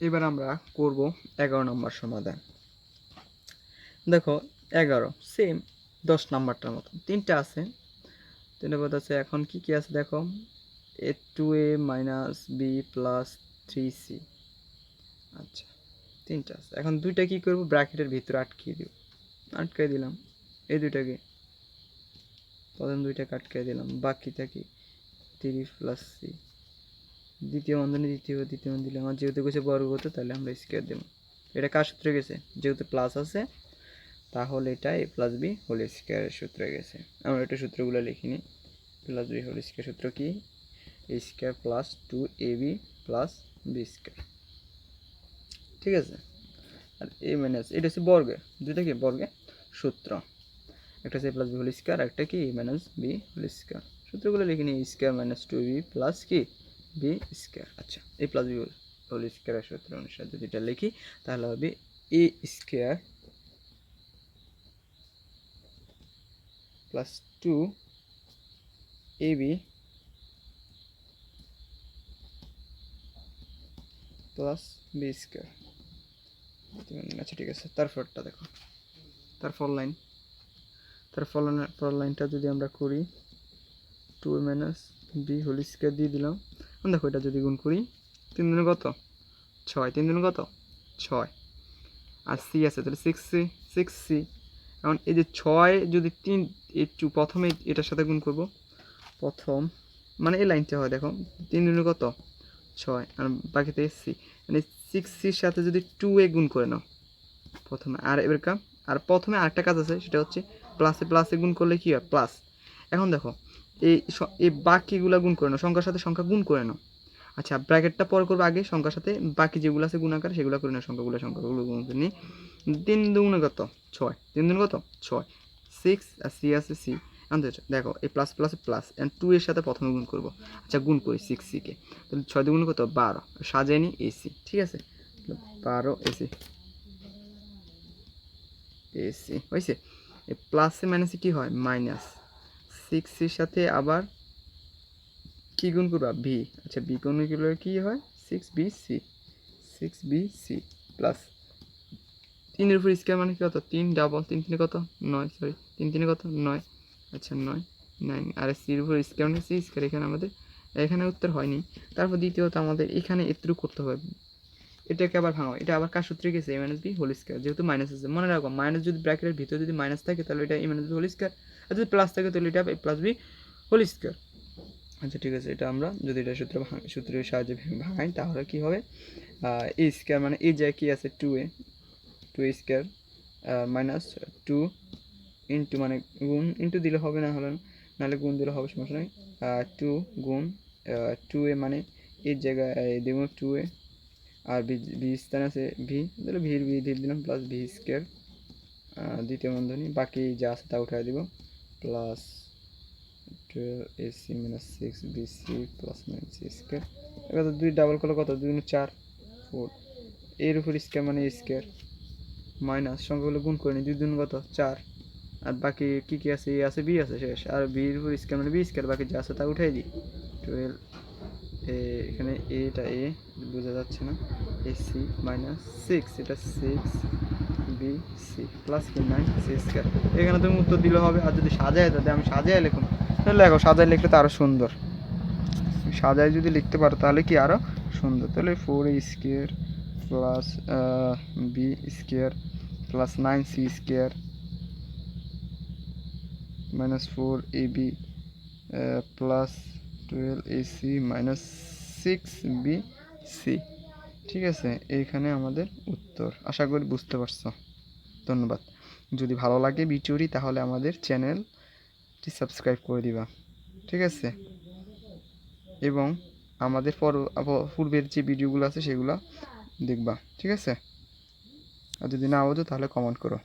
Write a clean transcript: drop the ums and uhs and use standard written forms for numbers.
এবার আমরা করব 11 নম্বর সমাধান। দেখো 11 সেম 10 নাম্বারটার মতো তিনটা আছে, তিনটা পদ আছে। এখন কি কি আছে দেখো, a2a minus B plus 3c। আচ্ছা তিনটা আছে। এখন দুইটা কি করব, ব্র্যাকেটের ভিতরে আটকিয়ে দিলাম এই দুইটাকে, প্রথম দুইটাকে আটকিয়ে দিলাম, বাকিটা কি 3 প্লাস সি, দ্বিতীয় বন্ধনী দ্বিতীয় বন্ধনী দিলাম। আমার যেহেতু গেছে বর্গ হতো তাহলে আমরা স্কোয়ার দেবো। এটা কার সূত্রে গেছে, যেহেতু প্লাস আছে তাহলে এটা এ প্লাস বি হোল স্কোয়ারের সূত্রে গেছে। আমরা এটা সূত্রগুলো লিখিনি। প্লাস বি হোল স্কোয়ার সূত্র কি, a square plus 2ab plus B square, ঠিক আছে। আর এ মাইনাস এটা হচ্ছে বর্গের, দুইটা কি বর্গের সূত্র, একটা হচ্ছে এ প্লাস বি হোল স্কোয়ার, একটা কি এ মাইনাস বি হোল স্কোয়ার। সূত্রগুলো লিখিনি, এ স্কোয়ার মাইনাস 2b প্লাস কি বি স্কোয়ার। আচ্ছা এ প্লাস বি হোল স্কোয়ারের সূত্র অনুসারে যদি এটা লিখি তাহলে হবে a square plus 2ab plus B square. আচ্ছা ঠিক আছে, তারপরটা দেখো, তারপর লাইনটা যদি আমরা করি 2 মাইনাস বি হোল স্কোয়ার দিয়ে দিলাম। দেখো এটা যদি গুণ করি 3 দিনে কত 6, 3 দিনে কত 6, আর সি আছে তাহলে 6c। এখন এই যে 6 যদি 3 একটু প্রথমে এটার সাথে গুণ করব, প্রথম মানে এই লাইনটা হয় দেখো 3 দিনে কত 6, আর বাকিতে সি, মানে 6cর সাথে যদি 2a গুণ করে নাও প্রথমে, আর এবার আর প্রথমে আরেকটা কাজ আছে, সেটা হচ্ছে প্লাসে গুণ করলে কি হয় প্লাস। এখন দেখো এই বাকিগুলা গুণ করে নাও, সংখ্যার সাথে সংখ্যা গুণ করে নাও। আচ্ছা ব্র্যাকেটটা পরে করবো, আগে সংখ্যার সাথে বাকি যেগুলো আছে গুণাকার সেগুলো করে নাও, সংখ্যাগুলো গুণ করে নিই। 3 দুগুণে কত 6, 3 দুগুণে কত 6, 6 আর সি আছে সি। দেখো এই প্লাস প্লাস এন্ড 2 এর সাথে প্রথমে গুণ করবো। আচ্ছা গুণ করি 6c-কে, তাহলে 6 দুগুণে কত 12, সাজাই নি এসি, ঠিক আছে 12 এসি হয়েছে। এই প্লাসে মাইনাসে কি হয় মাইনাস, 6cর সাথে আবার কি গুণ করবা ভি। আচ্ছা বি গুণ করলে কি হয় 6bc প্লাস 3 এর উপর স্কোয়ার মানে কত 3 ডাবল 3 3 কত 9, সরি 3 3 কত 9, আচ্ছা 9 আর সির উপর স্কোয়ার মানে সি স্কোয়ার। এখানে আমাদের এখানে উত্তর হয়নি। তারপর দ্বিতীয়ত আমাদের এখানে এত্রু করতে হবে, এটাকে আবার ভাঙো, এটা আবার কার সূত্রে গেছে এ মাইনাস বি হোল স্কোয়ার, যেহেতু মাইনাস আছে মনে রাখো মাইনাস যদি ব্র্যাকেটের ভিতরে যদি মাইনাস থাকে তাহলে এটা এ মাইনাস বি হোল স্কোয়ার, আর যদি প্লাস থাকে তাহলে এটা এ প্লাস বি হোল স্কোয়ার। আচ্ছা ঠিক আছে, এটা আমরা যদি এটা সূত্রের সাহায্যে ভাঙাই তাহলে কি হবে, এ স্কোয়ার মানে এই জায়গায় কি আছে 2a স্কোয়ার মাইনাস 2 ইন্টু মানে গুণ ইন্টু দিলে হবে, না হলে নাহলে গুণ দিলে হবে, সমস্যা নেই। 2 গুণ 2a মানে এই জায়গায় দেবো 2a, আর বি স্থানে আছে ভি, তাহলে ভি দিয়ে দিলাম প্লাস ভি স্কোয়ার দ্বিতীয় বন্ধনী, বাকি যা আছে তা উঠাই দিব plus 12ac minus 6bc plus 9c square. এবার 2 ডাবল করলে কত 2 4 4, এর উপর স্কোয়ার মানে স্কোয়ার মাইনাস সংখ্যাগুলো গুণ করে নি 2 2 কত 4, আর বাকি কি আছে এ আছে বি আছে শেষ, আর বির উপর স্কোয়ার মানে বি স্কোয়ার, বাকি যা আছে তা উঠাই দিই 12 এখানে এটা এ বোঝা যাচ্ছে না, এসি মাইনাস 6 এটা 6bc প্লাস কি 9c স্কোয়ার। এখানে তুমি উত্তর দিলে হবে। আর যদি সাজায় তাহলে আমি সাজায় লিখুন, তাহলে দেখো সাজায় লিখলে তো আরও সুন্দর, সাজায় যদি লিখতে পারো তাহলে কি আরও সুন্দর। তাহলে 4a square plus B square plus 9c square minus 4ab plus 12ac minus 6bc, ঠিক আছে। এইখানে আমাদের উত্তর। আশা করি বুঝতে পারছো। ধন্যবাদ। যদি ভালো লাগে ভিডিওটি তাহলে আমাদের চ্যানেলটি সাবস্ক্রাইব করে দিবা, ঠিক আছে, এবং আমাদের পূর্বের যে ভিডিওগুলো আছে সেগুলো দেখবা, ঠিক আছে। আর যদি না বোঝো তাহলে কমেন্ট করো।